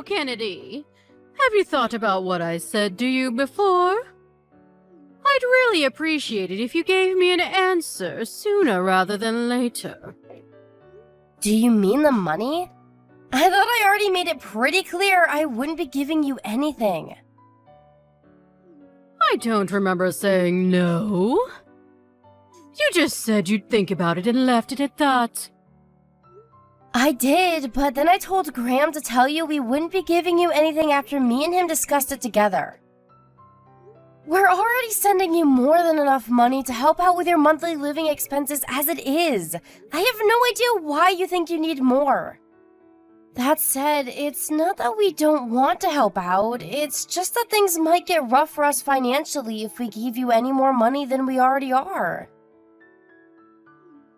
Kennedy. Have you thought about what I said to you before? I'd really appreciate it if you gave me an answer sooner rather than later. Do you mean the money? I thought I already made it pretty clear I wouldn't be giving you anything. I don't remember saying no. You just said you'd think about it and left it at that. I did, but then I told Graham to tell you we wouldn't be giving you anything after me and him discussed it together. We're already sending you more than enough money to help out with your monthly living expenses as it is. I have no idea why you think you need more. That said, it's not that we don't want to help out, it's just that things might get rough for us financially if we give you any more money than we already are.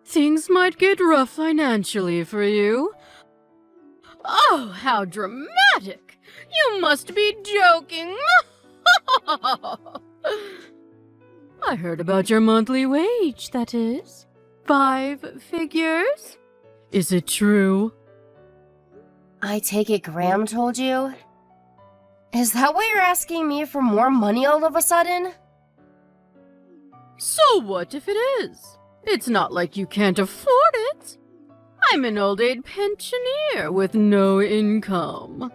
Things might get rough financially for you. Oh, how dramatic! You must be joking! I heard about your monthly wage, that is. 5 figures? Is it true? I take it Graham told you? Is that why you're asking me for more money all of a sudden? So what if it is? It's not like you can't afford it. I'm an old age pensioner with no income.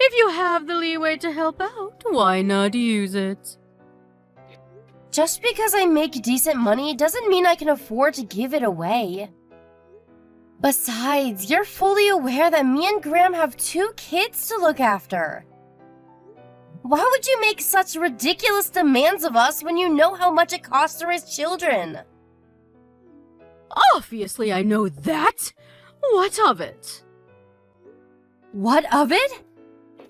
If you have the leeway to help out, why not use it? Just because I make decent money doesn't mean I can afford to give it away. Besides, you're fully aware that me and Graham have 2 kids to look after. Why would you make such ridiculous demands of us when you know how much it costs to raise children? Obviously, I know that. What of it? What of it?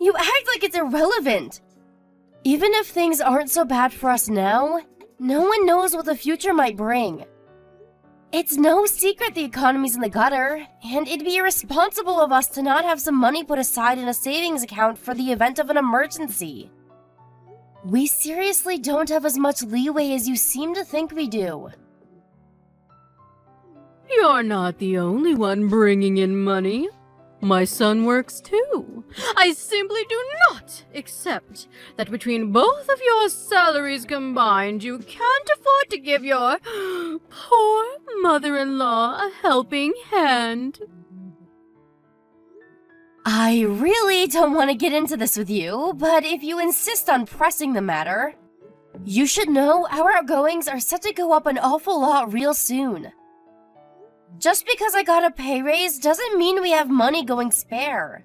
You act like it's irrelevant. Even if things aren't so bad for us now, no one knows what the future might bring. It's no secret the economy's in the gutter, and it'd be irresponsible of us to not have some money put aside in a savings account for the event of an emergency. We seriously don't have as much leeway as you seem to think we do. You're not the only one bringing in money. My son works too. I simply do not accept that between both of your salaries combined, you can't afford to give your poor mother-in-law a helping hand. I really don't want to get into this with you, but if you insist on pressing the matter, you should know our outgoings are set to go up an awful lot real soon. Just because I got a pay raise doesn't mean we have money going spare.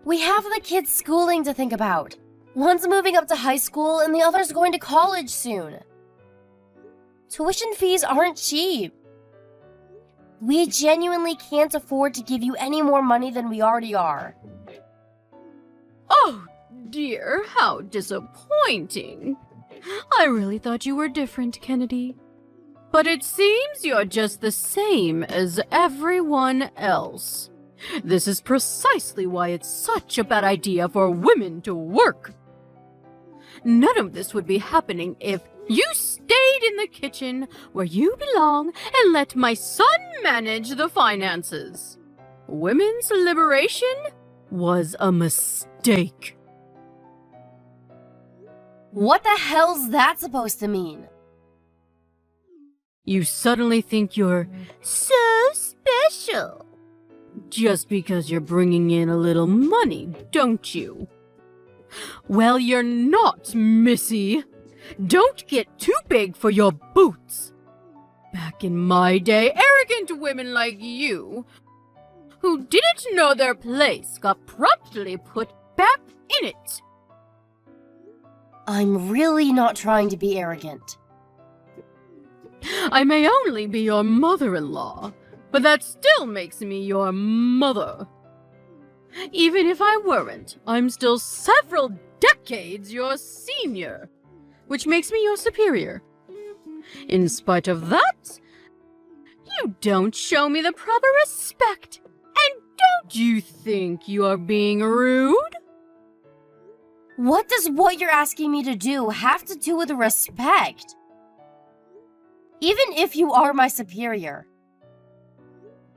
We have the kids' schooling to think about. One's moving up to high school and the other's going to college soon. Tuition fees aren't cheap. We genuinely can't afford to give you any more money than we already are. Oh dear, how disappointing. I really thought you were different, Kennedy. But it seems you're just the same as everyone else. This is precisely why it's such a bad idea for women to work. None of this would be happening if you stayed in the kitchen where you belong and let my son manage the finances. Women's liberation was a mistake. What the hell's that supposed to mean? You suddenly think you're so special. Just because you're bringing in a little money, don't you? Well, you're not, Missy. Don't get too big for your boots. Back in my day, arrogant women like you, who didn't know their place, got promptly put back in it. I'm really not trying to be arrogant. I may only be your mother-in-law, but that still makes me your mother. Even if I weren't, I'm still several decades your senior, which makes me your superior. In spite of that, you don't show me the proper respect, and don't you think you are being rude? What does what you're asking me to do have to do with respect? Even if you are my superior.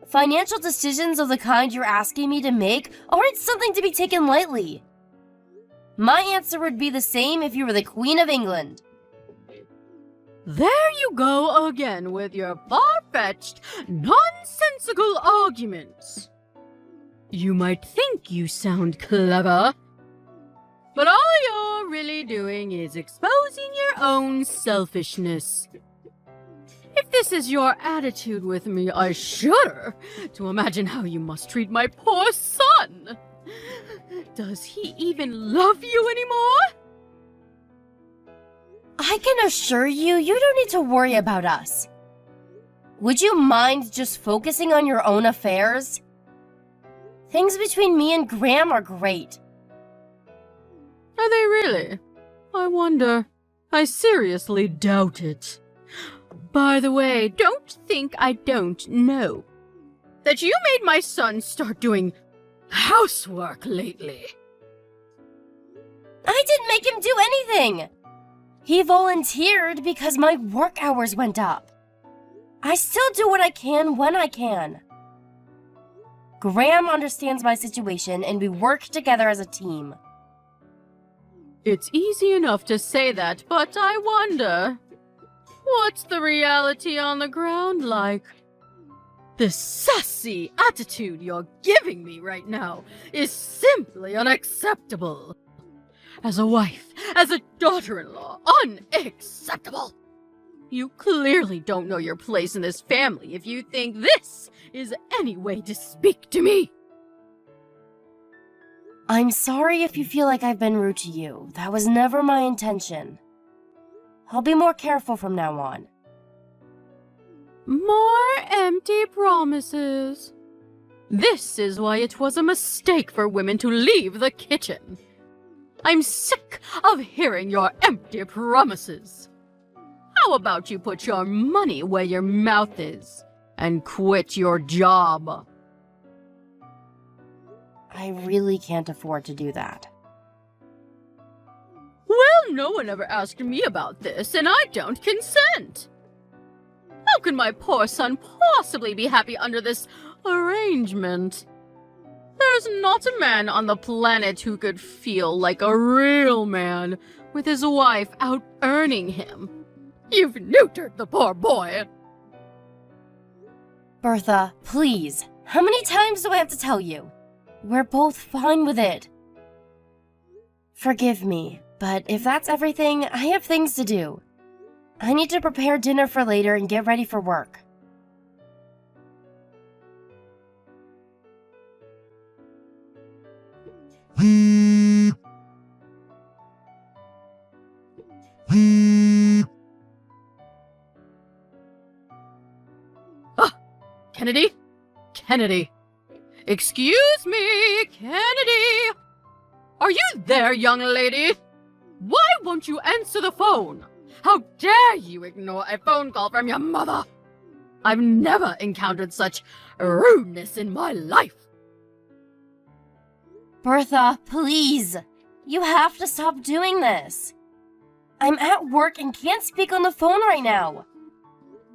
Financial decisions of the kind you're asking me to make aren't something to be taken lightly. My answer would be the same if you were the Queen of England. There you go again with your far-fetched, nonsensical arguments. You might think you sound clever, but all you're really doing is exposing your own selfishness. If this is your attitude with me, I shudder to imagine how you must treat my poor son. Does he even love you anymore? I can assure you, you don't need to worry about us. Would you mind just focusing on your own affairs? Things between me and Graham are great. Are they really? I wonder. I seriously doubt it. By the way, don't think I don't know that you made my son start doing housework lately. I didn't make him do anything. He volunteered because my work hours went up. I still do what I can when I can. Graham understands my situation and we work together as a team. It's easy enough to say that, but I wonder, what's the reality on the ground like? The sassy attitude you're giving me right now is simply unacceptable. As a wife, as a daughter-in-law, unacceptable. You clearly don't know your place in this family if you think this is any way to speak to me. I'm sorry if you feel like I've been rude to you. That was never my intention. I'll be more careful from now on. More empty promises. This is why it was a mistake for women to leave the kitchen. I'm sick of hearing your empty promises. How about you put your money where your mouth is and quit your job? I really can't afford to do that. Well, no one ever asked me about this, and I don't consent. How can my poor son possibly be happy under this arrangement? There's not a man on the planet who could feel like a real man with his wife out earning him. You've neutered the poor boy. Bertha, please. How many times do I have to tell you? We're both fine with it. Forgive me, but if that's everything, I have things to do. I need to prepare dinner for later and get ready for work. Kennedy? Kennedy. Excuse me, Kennedy. Are you there, young lady? Why won't you answer the phone? How dare you ignore a phone call from your mother? I've never encountered such rudeness in my life. Bertha, please. You have to stop doing this. I'm at work and can't speak on the phone right now.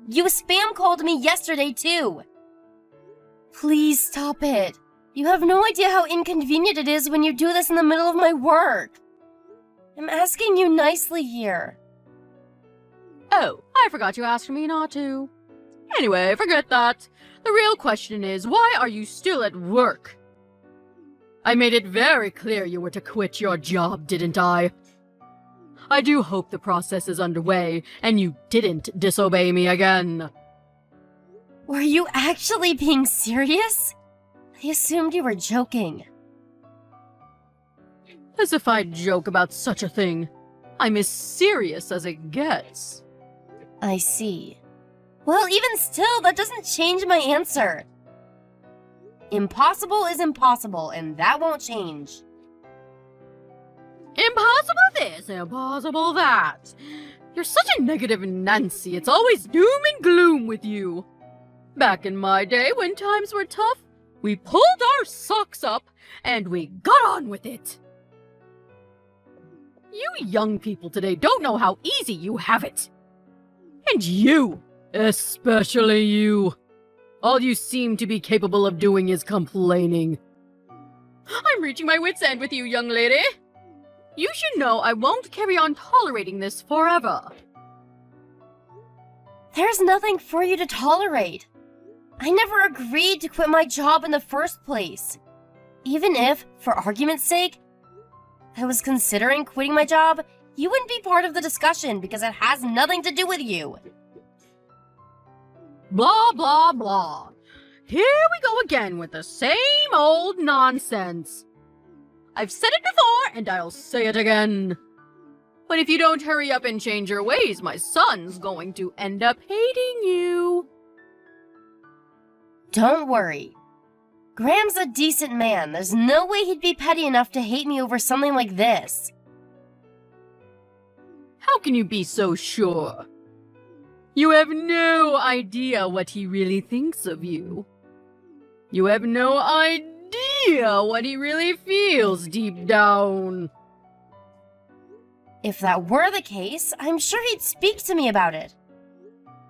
You spam called me yesterday, too. Please stop it. You have no idea how inconvenient it is when you do this in the middle of my work. I'm asking you nicely here. Oh, I forgot you asked me not to. Anyway, forget that. The real question is, why are you still at work? I made it very clear you were to quit your job, didn't I? I do hope the process is underway, and you didn't disobey me again. Were you actually being serious? I assumed you were joking. As if I'd joke about such a thing. I'm as serious as it gets. I see. Well, even still, that doesn't change my answer. Impossible is impossible, and that won't change. Impossible this, impossible that. You're such a negative Nancy. It's always doom and gloom with you. Back in my day, when times were tough, we pulled our socks up and we got on with it. You young people today don't know how easy you have it. And you, especially you, All you seem to be capable of doing is complaining. I'm reaching my wit's end with you, young lady. You should know I won't carry on tolerating this forever. There's nothing for you to tolerate. I never agreed to quit my job in the first place. Even if, for argument's sake, I was considering quitting my job, you wouldn't be part of the discussion because it has nothing to do with you. Blah, blah, blah. Here we go again with the same old nonsense. I've said it before, and I'll say it again. But if you don't hurry up and change your ways, my son's going to end up hating you. Don't worry. Graham's a decent man. There's no way he'd be petty enough to hate me over something like this. How can you be so sure? You have no idea what he really thinks of you. You have no idea what he really feels deep down. If that were the case, I'm sure he'd speak to me about it.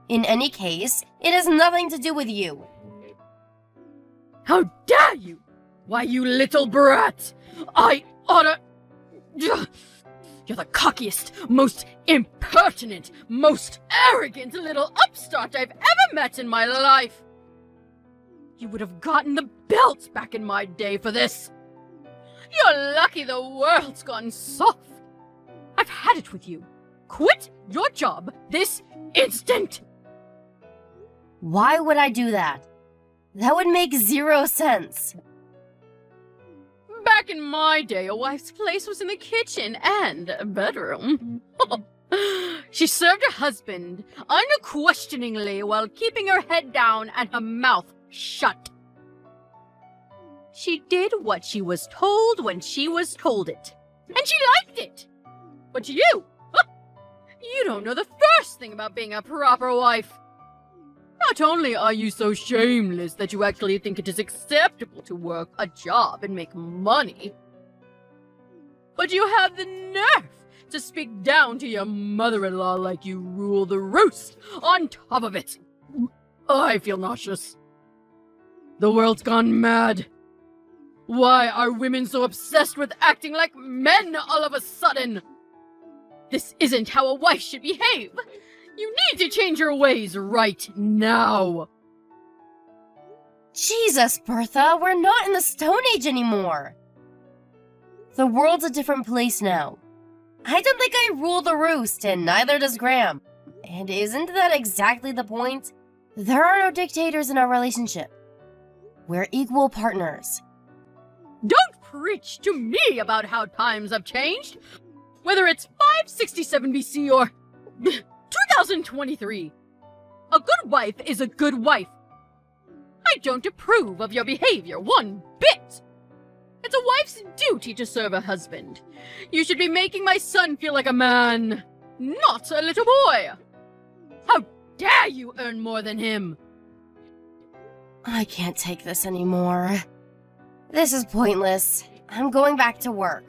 In any case, it has nothing to do with you. How dare you! Why, you little brat! I oughta... You're the cockiest, most impertinent, most arrogant little upstart I've ever met in my life! You would have gotten the belt back in my day for this! You're lucky the world's gone soft! I've had it with you! Quit your job this instant! Why would I do that? That would make 0 sense. Back in my day, a wife's place was in the kitchen and bedroom. She served her husband unquestioningly while keeping her head down and her mouth shut. She did what she was told when she was told it. And she liked it. But you don't know the first thing about being a proper wife. Not only are you so shameless that you actually think it is acceptable to work a job and make money, but you have the nerve to speak down to your mother-in-law like you rule the roost on top of it. I feel nauseous. The world's gone mad. Why are women so obsessed with acting like men all of a sudden? This isn't how a wife should behave. You need to change your ways right now. Jesus, Bertha, we're not in the Stone Age anymore. The world's a different place now. I don't think I rule the roost, and neither does Graham. And isn't that exactly the point? There are no dictators in our relationship. We're equal partners. Don't preach to me about how times have changed. Whether it's 567 BC or 2023. A good wife is a good wife. I don't approve of your behavior one bit. It's a wife's duty to serve a husband. You should be making my son feel like a man, not a little boy. How dare you earn more than him? I can't take this anymore. This is pointless. I'm going back to work.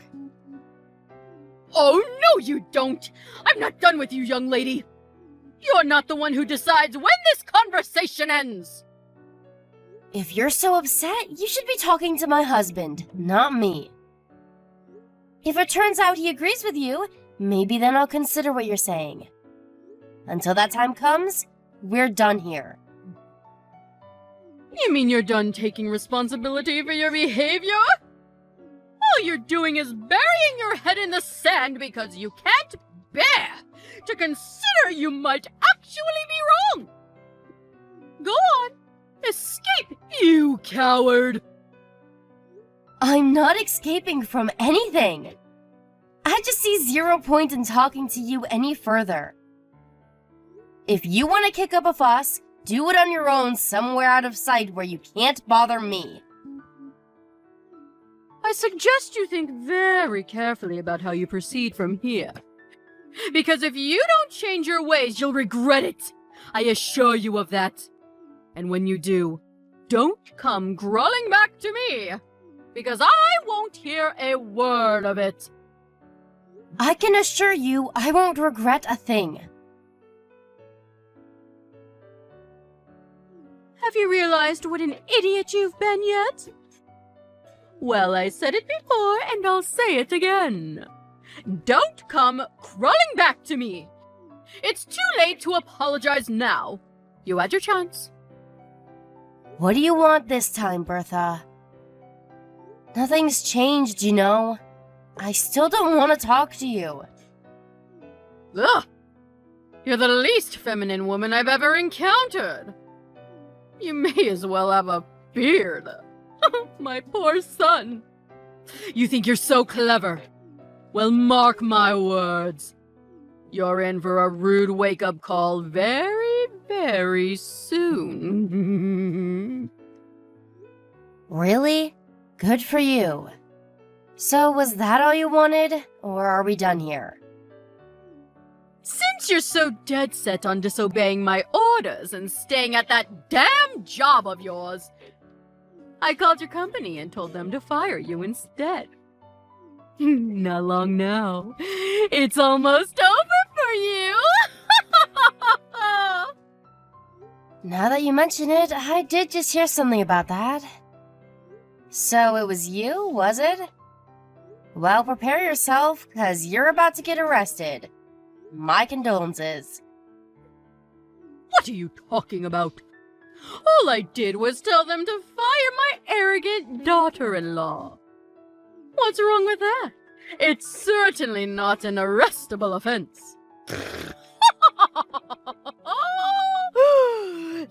Oh, no you don't! I'm not done with you, young lady. You're not the one who decides when this conversation ends. If you're so upset, you should be talking to my husband, not me. If it turns out he agrees with you, maybe then I'll consider what you're saying. Until that time comes, we're done here. You mean you're done taking responsibility for your behavior? All you're doing is burying your head in the sand because you can't bear to consider you might actually be wrong. Go on, escape, you coward. I'm not escaping from anything. I just see 0 point in talking to you any further. If you want to kick up a fuss, do it on your own somewhere out of sight where you can't bother me. I suggest you think very carefully about how you proceed from here. Because if you don't change your ways, you'll regret it. I assure you of that. And when you do, don't come crawling back to me, because I won't hear a word of it. I can assure you I won't regret a thing. Have you realized what an idiot you've been yet? Well, I said it before, and I'll say it again. Don't come crawling back to me! It's too late to apologize now. You had your chance. What do you want this time, Bertha? Nothing's changed, you know. I still don't want to talk to you. Ugh! You're the least feminine woman I've ever encountered. You may as well have a beard. My poor son. You think you're so clever? Well, mark my words. You're in for a rude wake-up call very, very soon. Really? Good for you. So was that all you wanted, or are we done here? Since you're so dead set on disobeying my orders and staying at that damn job of yours, I called your company and told them to fire you instead. Not long now. It's almost over for you! Now that you mention it, I did just hear something about that. So it was you, was it? Well, prepare yourself, cause you're about to get arrested. My condolences. What are you talking about? All I did was tell them to fire my arrogant daughter-in-law. What's wrong with that? It's certainly not an arrestable offense.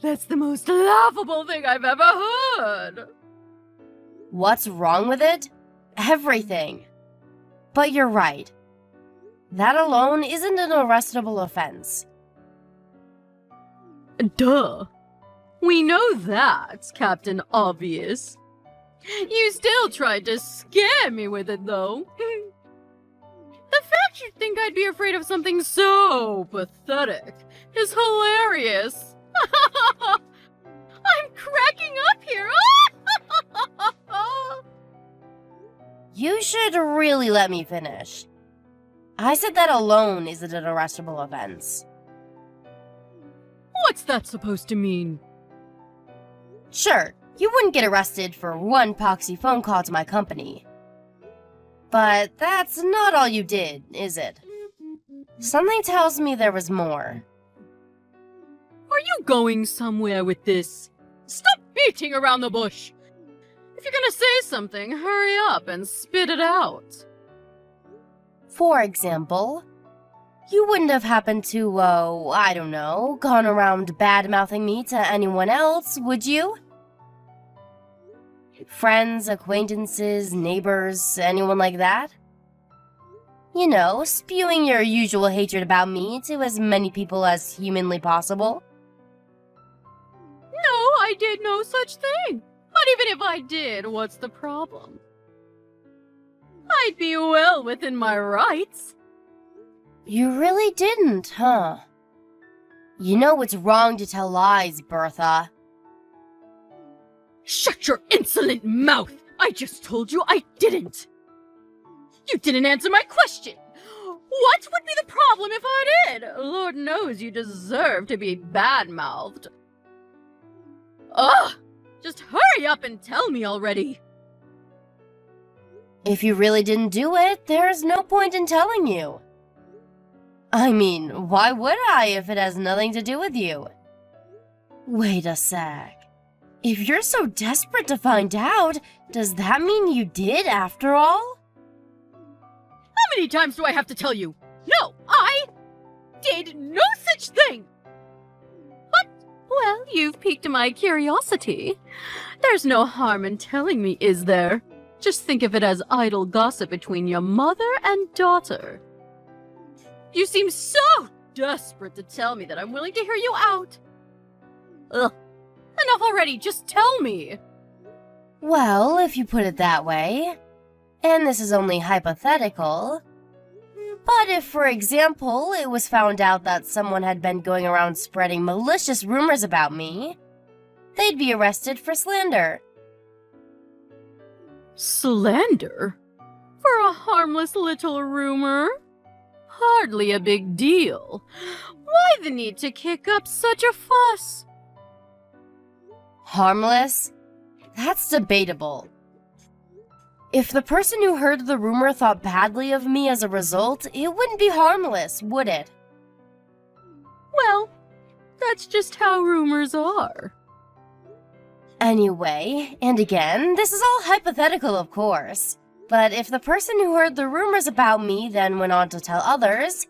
That's the most laughable thing I've ever heard. What's wrong with it? Everything. But you're right. That alone isn't an arrestable offense. Duh. We know that, Captain Obvious. You still tried to scare me with it, though. The fact you think I'd be afraid of something so pathetic is hilarious. I'm cracking up here. You should really let me finish. I said that alone isn't an arrestable offense. What's that supposed to mean? Sure, you wouldn't get arrested for one poxy phone call to my company. But that's not all you did, is it? Something tells me there was more. Are you going somewhere with this? Stop beating around the bush! If you're gonna say something, hurry up and spit it out. For example, you wouldn't have happened to, I don't know, gone around bad-mouthing me to anyone else, would you? Friends, acquaintances, neighbors, anyone like that? You know, spewing your usual hatred about me to as many people as humanly possible. No, I did no such thing. But even if I did, what's the problem? I'd be well within my rights. You really didn't, huh? You know it's wrong to tell lies, Bertha. Shut your insolent mouth! I just told you I didn't! You didn't answer my question! What would be the problem if I did? Lord knows you deserve to be bad-mouthed. Ugh! Just hurry up and tell me already! If you really didn't do it, there's no point in telling you. I mean, why would I if it has nothing to do with you? Wait a sec. If you're so desperate to find out, does that mean you did after all? How many times do I have to tell you? No, I did no such thing! But, well, you've piqued my curiosity. There's no harm in telling me, is there? Just think of it as idle gossip between your mother and daughter. You seem so desperate to tell me that I'm willing to hear you out. Ugh. Enough already, just tell me. Well, if you put it that way, and this is only hypothetical, but if, for example, it was found out that someone had been going around spreading malicious rumors about me, they'd be arrested for slander. Slander? For a harmless little rumor? Hardly a big deal. Why the need to kick up such a fuss? Harmless? That's debatable. If the person who heard the rumor thought badly of me as a result, it wouldn't be harmless, would it? Well, that's just how rumors are. Anyway, and again, this is all hypothetical, of course. But if the person who heard the rumors about me then went on to tell others,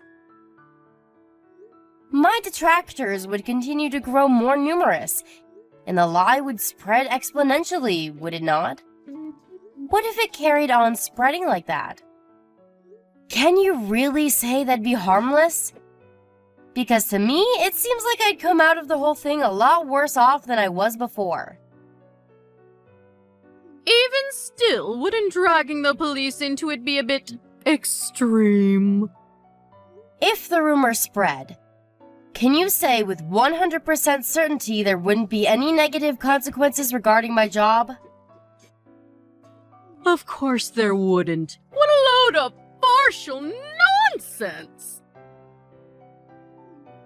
my detractors would continue to grow more numerous, and the lie would spread exponentially, would it not? What if it carried on spreading like that? Can you really say that'd be harmless? Because to me, it seems like I'd come out of the whole thing a lot worse off than I was before. Even still, wouldn't dragging the police into it be a bit extreme? If the rumor spread, can you say with 100% certainty there wouldn't be any negative consequences regarding my job? Of course there wouldn't. What a load of partial nonsense!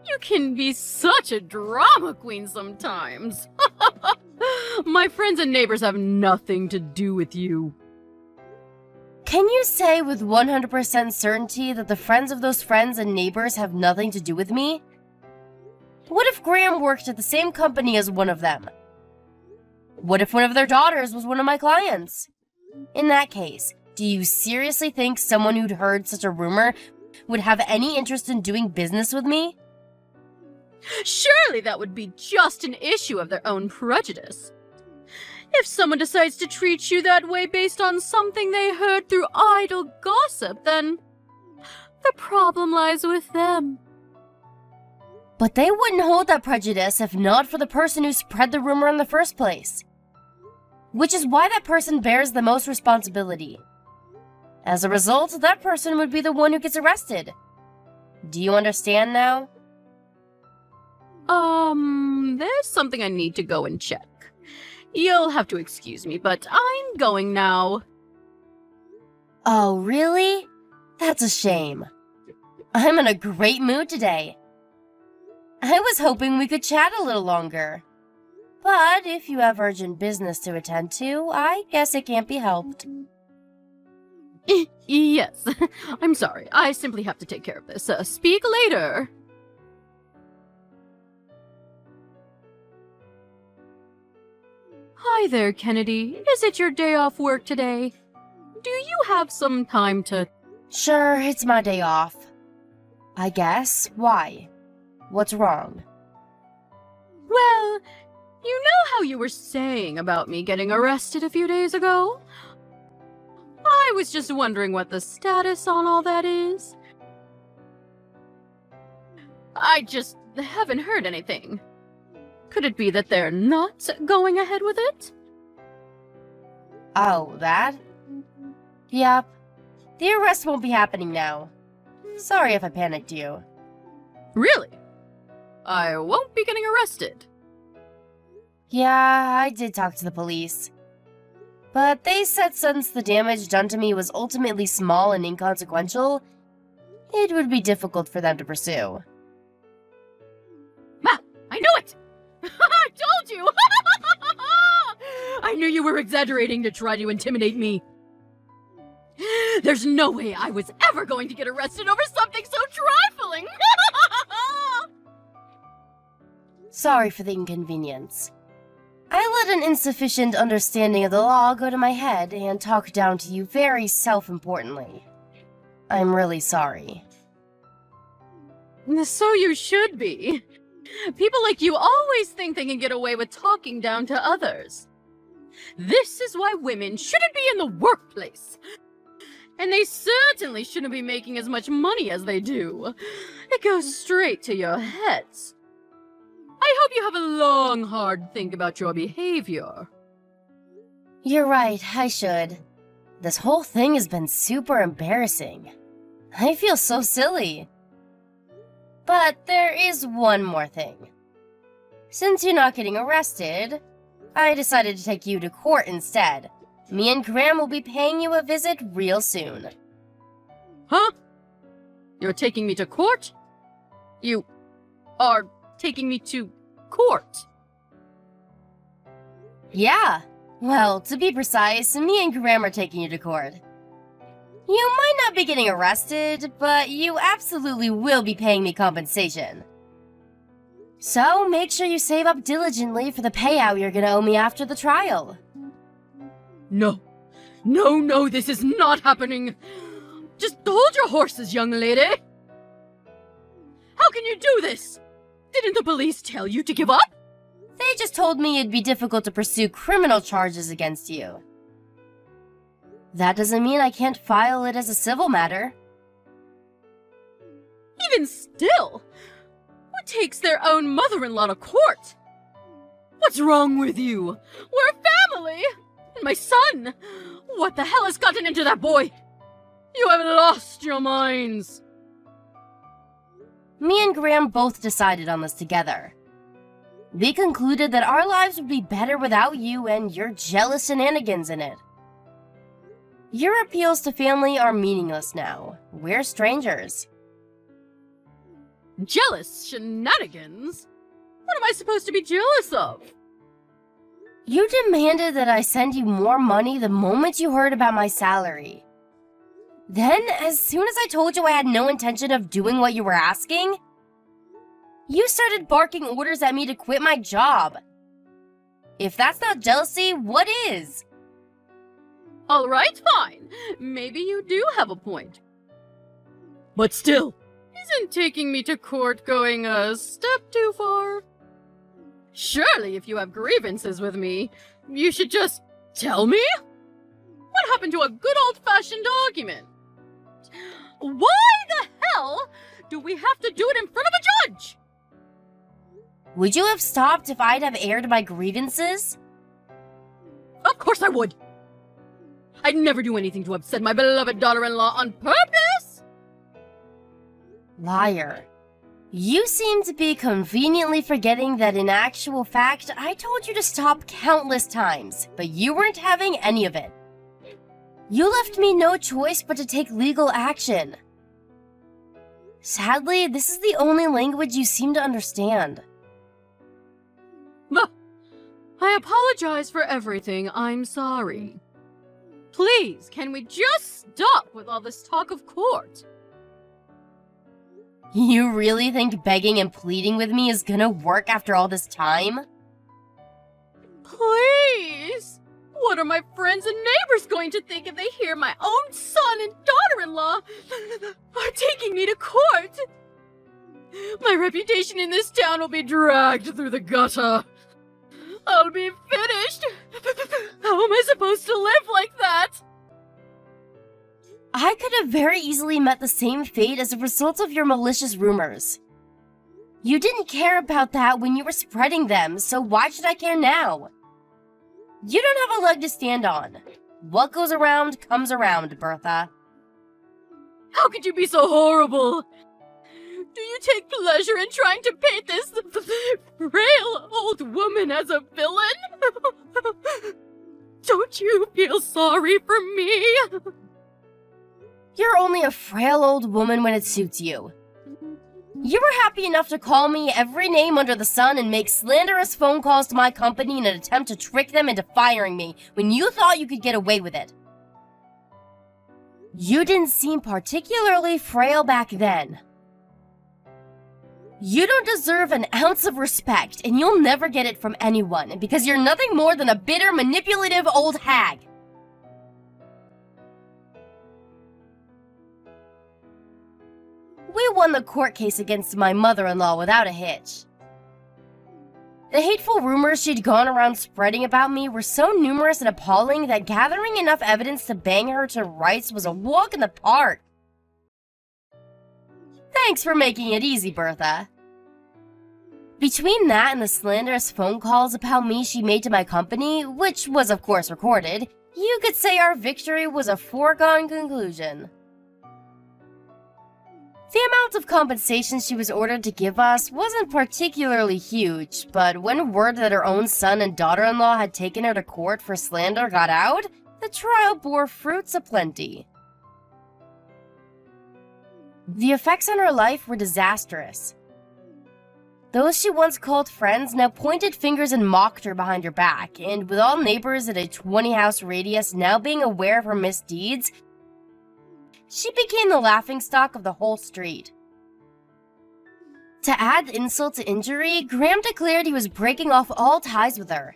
You can be such a drama queen sometimes. My friends and neighbors have nothing to do with you. Can you say with 100% certainty that the friends of those friends and neighbors have nothing to do with me? What if Graham worked at the same company as one of them? What if one of their daughters was one of my clients? In that case, do you seriously think someone who'd heard such a rumor would have any interest in doing business with me? Surely that would be just an issue of their own prejudice. If someone decides to treat you that way based on something they heard through idle gossip, then the problem lies with them. But they wouldn't hold that prejudice if not for the person who spread the rumor in the first place. Which is why that person bears the most responsibility. As a result, that person would be the one who gets arrested. Do you understand now? There's something I need to go and check. You'll have to excuse me, but I'm going now. Oh, really? That's a shame. I'm in a great mood today. I was hoping we could chat a little longer. But if you have urgent business to attend to, I guess it can't be helped. Yes, I'm sorry. I simply have to take care of this. Speak later. Hi there, Kennedy. Is it your day off work today? Do you have some time to... Sure, it's my day off. I guess. Why? What's wrong? Well, you know how you were saying about me getting arrested a few days ago? I was just wondering what the status on all that is. I just haven't heard anything. Could it be that they're not going ahead with it? Oh, that? Yep. The arrest won't be happening now. Sorry if I panicked you. Really? I won't be getting arrested. Yeah, I did talk to the police. But they said since the damage done to me was ultimately small and inconsequential, it would be difficult for them to pursue. Ah, I knew it! I told you! I knew you were exaggerating to try to intimidate me. There's no way I was ever going to get arrested over something so trifling! Sorry for the inconvenience. I let an insufficient understanding of the law go to my head and talk down to you very self-importantly. I'm really sorry. So you should be. People like you always think they can get away with talking down to others. This is why women shouldn't be in the workplace. And they certainly shouldn't be making as much money as they do. It goes straight to your heads. I hope you have a long, hard think about your behavior. You're right, I should. This whole thing has been super embarrassing. I feel so silly. But there is one more thing. Since you're not getting arrested, I decided to take you to court instead. Me and Graham will be paying you a visit real soon. Huh? You're taking me to court? You are taking me to court? Yeah. Well, to be precise, me and Graham are taking you to court. You might not be getting arrested, but you absolutely will be paying me compensation. So make sure you save up diligently for the payout you're gonna owe me after the trial. No. No, this is not happening. Just hold your horses, young lady. How can you do this? Didn't the police tell you to give up? They just told me it'd be difficult to pursue criminal charges against you. That doesn't mean I can't file it as a civil matter. Even still, who takes their own mother-in-law to court? What's wrong with you? We're a family! And my son! What the hell has gotten into that boy? You have lost your minds! Me and Graham both decided on this together. We concluded that our lives would be better without you and your jealous shenanigans in it. Your appeals to family are meaningless now. We're strangers. Jealous shenanigans? What am I supposed to be jealous of? You demanded that I send you more money the moment you heard about my salary. Then, as soon as I told you I had no intention of doing what you were asking, you started barking orders at me to quit my job. If that's not jealousy, what is? All right, fine. Maybe you do have a point. But still, isn't taking me to court going a step too far? Surely, if you have grievances with me, you should just tell me? What happened to a good old-fashioned argument? Why the hell do we have to do it in front of a judge? Would you have stopped if I'd have aired my grievances? Of course I would. I'd never do anything to upset my beloved daughter-in-law on purpose. Liar. You seem to be conveniently forgetting that in actual fact, I told you to stop countless times, but you weren't having any of it. You left me no choice but to take legal action. Sadly, this is the only language you seem to understand. I apologize for everything. I'm sorry. Please, can we just stop with all this talk of court? You really think begging and pleading with me is gonna work after all this time? Please! What are my friends and neighbors going to think if they hear my own son and daughter-in-law are taking me to court? My reputation in this town will be dragged through the gutter. I'll be finished. How am I supposed to live like that? I could have very easily met the same fate as a result of your malicious rumors. You didn't care about that when you were spreading them, so why should I care now? You don't have a leg to stand on. What goes around comes around, Bertha. How could you be so horrible? Do you take pleasure in trying to paint this frail old woman as a villain? Don't you feel sorry for me? You're only a frail old woman when it suits you. You were happy enough to call me every name under the sun and make slanderous phone calls to my company in an attempt to trick them into firing me when you thought you could get away with it. You didn't seem particularly frail back then. You don't deserve an ounce of respect, and you'll never get it from anyone because you're nothing more than a bitter, manipulative old hag. We won the court case against my mother-in-law without a hitch. The hateful rumors she'd gone around spreading about me were so numerous and appalling that gathering enough evidence to bang her to rights was a walk in the park. Thanks for making it easy, Bertha. Between that and the slanderous phone calls about me she made to my company, which was of course recorded, you could say our victory was a foregone conclusion. The amount of compensation she was ordered to give us wasn't particularly huge, but when word that her own son and daughter-in-law had taken her to court for slander got out, the trial bore fruits aplenty. The effects on her life were disastrous. Those she once called friends now pointed fingers and mocked her behind her back, and with all neighbors at a 20-house radius now being aware of her misdeeds, she became the laughingstock of the whole street. To add insult to injury, Graham declared he was breaking off all ties with her.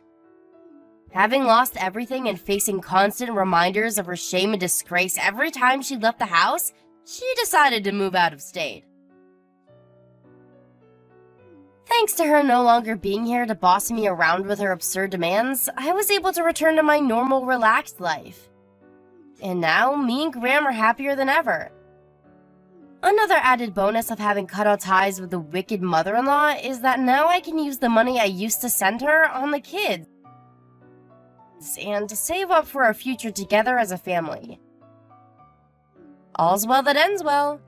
Having lost everything and facing constant reminders of her shame and disgrace every time she left the house, she decided to move out of state. Thanks to her no longer being here to boss me around with her absurd demands, I was able to return to my normal, relaxed life. And now, me and Graham are happier than ever. Another added bonus of having cut all ties with the wicked mother-in-law is that now I can use the money I used to send her on the kids and to save up for our future together as a family. All's well that ends well.